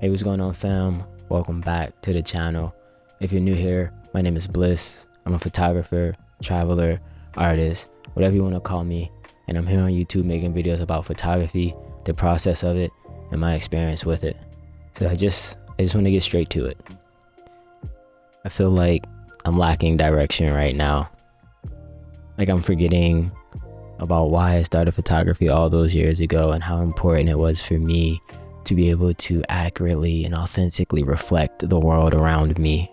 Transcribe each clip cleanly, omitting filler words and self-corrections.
Hey, what's going on, fam? Welcome back to the channel. If you're new here, my name is Bliss. I'm a photographer, traveler, artist, whatever you want to call me, and I'm here on YouTube making videos about photography, the process of it, and my experience with it. So I just want to get straight to it. I feel like I'm lacking direction right now. Like I'm forgetting about why I started photography all those years ago and how important it was for me to be able to accurately and authentically reflect the world around me.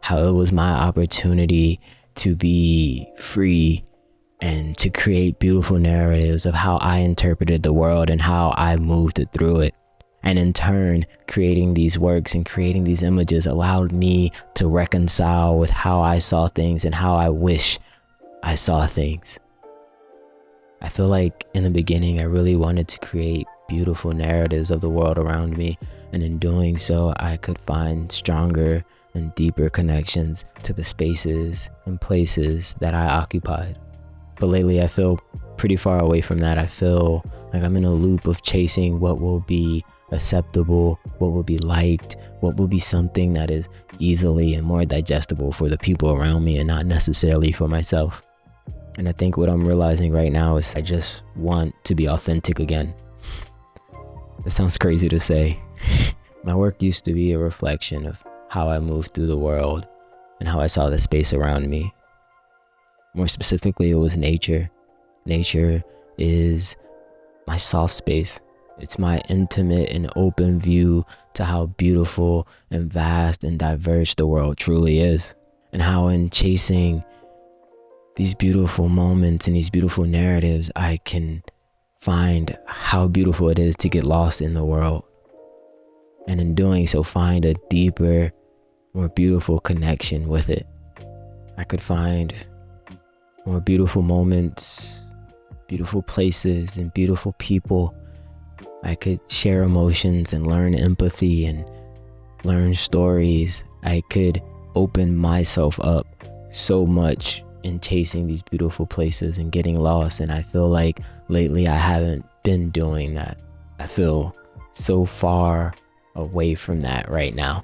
How it was my opportunity to be free and to create beautiful narratives of how I interpreted the world and how I moved through it. And in turn, creating these works and creating these images allowed me to reconcile with how I saw things and how I wish I saw things. I feel like in the beginning, I really wanted to create beautiful narratives of the world around me, and in doing so, I could find stronger and deeper connections to the spaces and places that I occupied. But lately, I feel pretty far away from that. I feel like I'm in a loop of chasing what will be acceptable, what will be liked, what will be something that is easily and more digestible for the people around me and not necessarily for myself. And I think what I'm realizing right now is I just want to be authentic again. It sounds crazy to say. My work used to be a reflection of how I moved through the world and how I saw the space around me. More specifically, it was nature. Nature is my soft space. It's my intimate and open view to how beautiful and vast and diverse the world truly is. And how in chasing these beautiful moments and these beautiful narratives, I can find how beautiful it is to get lost in the world. And in doing so, find a deeper, more beautiful connection with it. I could find more beautiful moments, beautiful places, and beautiful people. I could share emotions and learn empathy and learn stories. I could open myself up so much in chasing these beautiful places and getting lost. And I feel like lately I haven't been doing that. I feel so far away from that right now.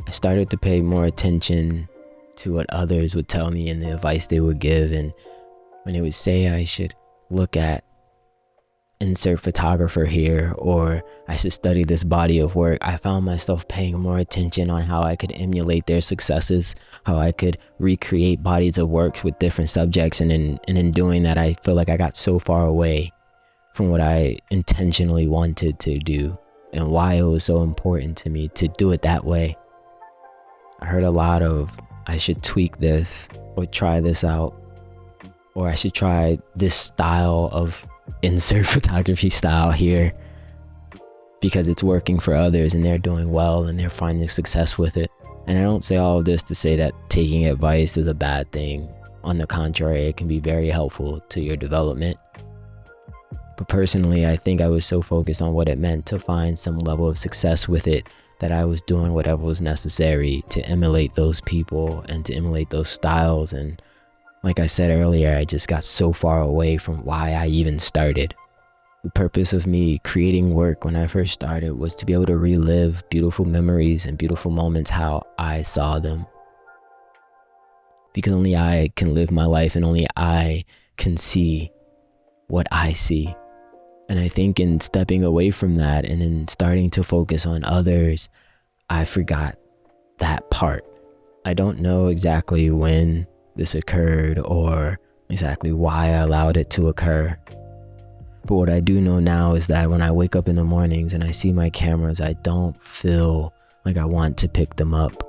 I started to pay more attention to what others would tell me and the advice they would give. And when they would say I should look at insert photographer here, or I should study this body of work, I found myself paying more attention on how I could emulate their successes, how I could recreate bodies of works with different subjects. And in doing that, I feel like I got so far away from what I intentionally wanted to do and why it was so important to me to do it that way. I heard a lot of, I should tweak this or try this out, or I should try this style of insert photography style here because it's working for others and they're doing well and they're finding success with it. And I don't say all of this to say that taking advice is a bad thing. On the contrary, it can be very helpful to your development. But personally, I think I was so focused on what it meant to find some level of success with it that I was doing whatever was necessary to emulate those people and to emulate those styles. And like I said earlier, I just got so far away from why I even started. The purpose of me creating work when I first started was to be able to relive beautiful memories and beautiful moments how I saw them. Because only I can live my life and only I can see what I see. And I think in stepping away from that and in starting to focus on others, I forgot that part. I don't know exactly when this occurred or exactly why I allowed it to occur. But what I do know now is that when I wake up in the mornings and I see my cameras, I don't feel like I want to pick them up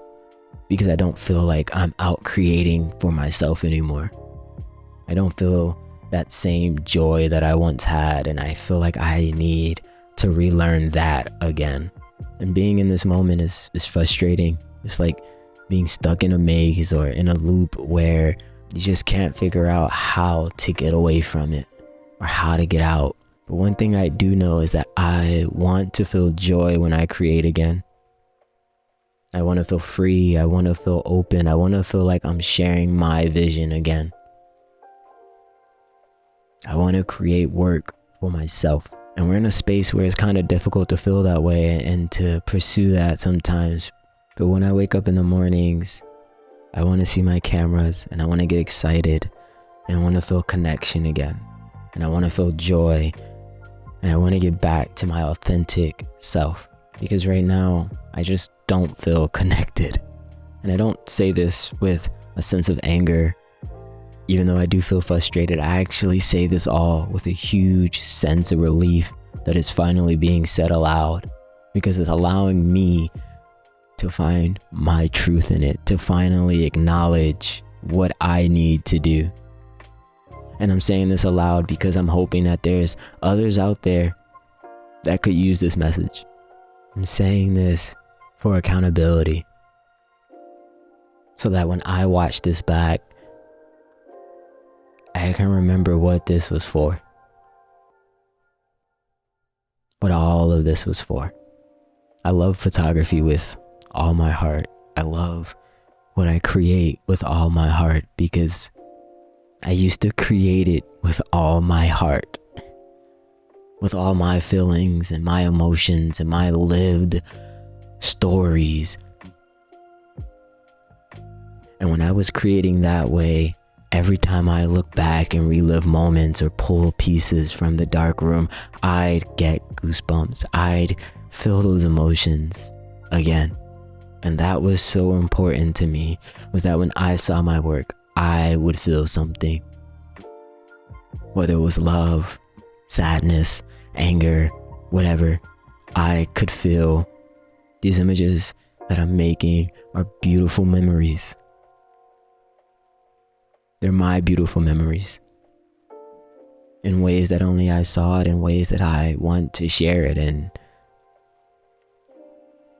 because I don't feel like I'm out creating for myself anymore. I don't feel that same joy that I once had, and I feel like I need to relearn that again. And being in this moment is frustrating. It's like being stuck in a maze or in a loop where you just can't figure out how to get away from it or how to get out. But one thing I do know is that I want to feel joy when I create again. I want to feel free. I want to feel open. I want to feel like I'm sharing my vision again. I want to create work for myself. And we're in a space where it's kind of difficult to feel that way and to pursue that sometimes. But when I wake up in the mornings, I want to see my cameras and I want to get excited and I want to feel connection again. And I want to feel joy and I want to get back to my authentic self. Because right now, I just don't feel connected. And I don't say this with a sense of anger. Even though I do feel frustrated, I actually say this all with a huge sense of relief that is finally being said aloud. Because it's allowing me to find my truth in it, to finally acknowledge what I need to do. And I'm saying this aloud because I'm hoping that there's others out there that could use this message. I'm saying this for accountability, so that when I watch this back, I can remember what this was for. What all of this was for. I love photography with all my heart. I love what I create with all my heart because I used to create it with all my heart, with all my feelings and my emotions and my lived stories. And when I was creating that way, every time I look back and relive moments or pull pieces from the dark room, I'd get goosebumps. I'd feel those emotions again. And that was so important to me, was that when I saw my work, I would feel something. Whether it was love, sadness, anger, whatever, I could feel. These images that I'm making are beautiful memories. They're my beautiful memories. In ways that only I saw it, in ways that I want to share it in.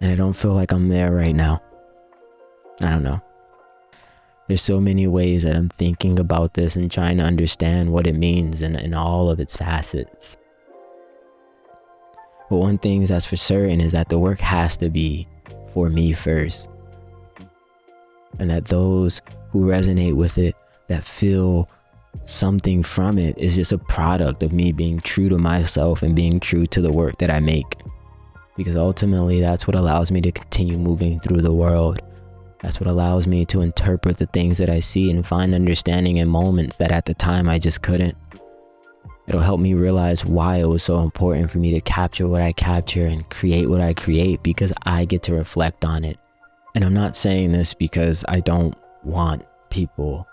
And I don't feel like I'm there right now. I don't know. There's so many ways that I'm thinking about this and trying to understand what it means in all of its facets. But one thing that's for certain is that the work has to be for me first. And that those who resonate with it, that feel something from it, is just a product of me being true to myself and being true to the work that I make. Because ultimately, that's what allows me to continue moving through the world. That's what allows me to interpret the things that I see and find understanding in moments that at the time I just couldn't. It'll help me realize why it was so important for me to capture what I capture and create what I create, because I get to reflect on it. And I'm not saying this because I don't want people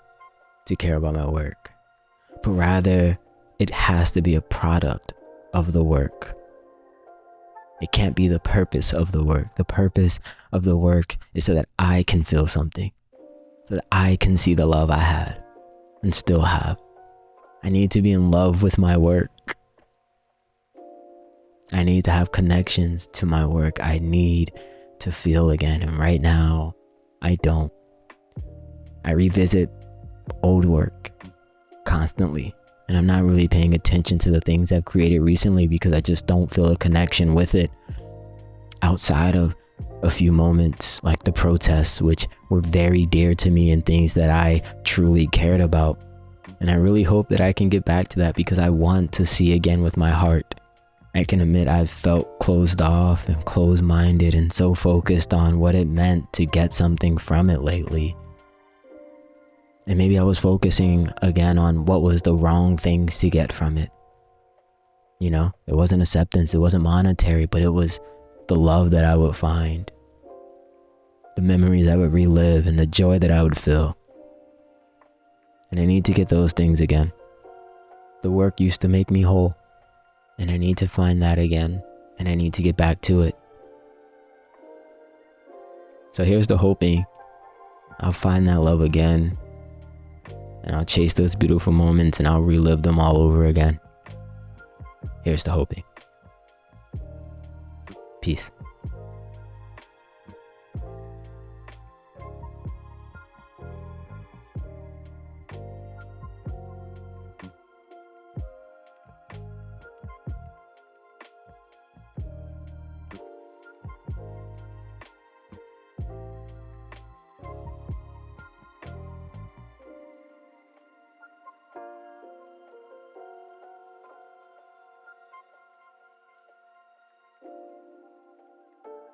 to care about my work, but rather it has to be a product of the work. It can't be the purpose of the work. The purpose of the work is so that I can feel something, so that I can see the love I had and still have. I need to be in love with my work. I need to have connections to my work. I need to feel again. And right now, I don't. I revisit old work constantly. And I'm not really paying attention to the things I've created recently because I just don't feel a connection with it outside of a few moments like the protests, which were very dear to me and things that I truly cared about. And I really hope that I can get back to that because I want to see again with my heart. I can admit I've felt closed off and closed-minded and so focused on what it meant to get something from it lately. And maybe I was focusing again on what was the wrong things to get from it. You know, it wasn't acceptance, it wasn't monetary, but it was the love that I would find, the memories I would relive, and the joy that I would feel. And I need to get those things again. The work used to make me whole, and I need to find that again, and I need to get back to it. So here's the hoping. I'll find that love again. And I'll chase those beautiful moments and I'll relive them all over again. Here's to hoping. Peace.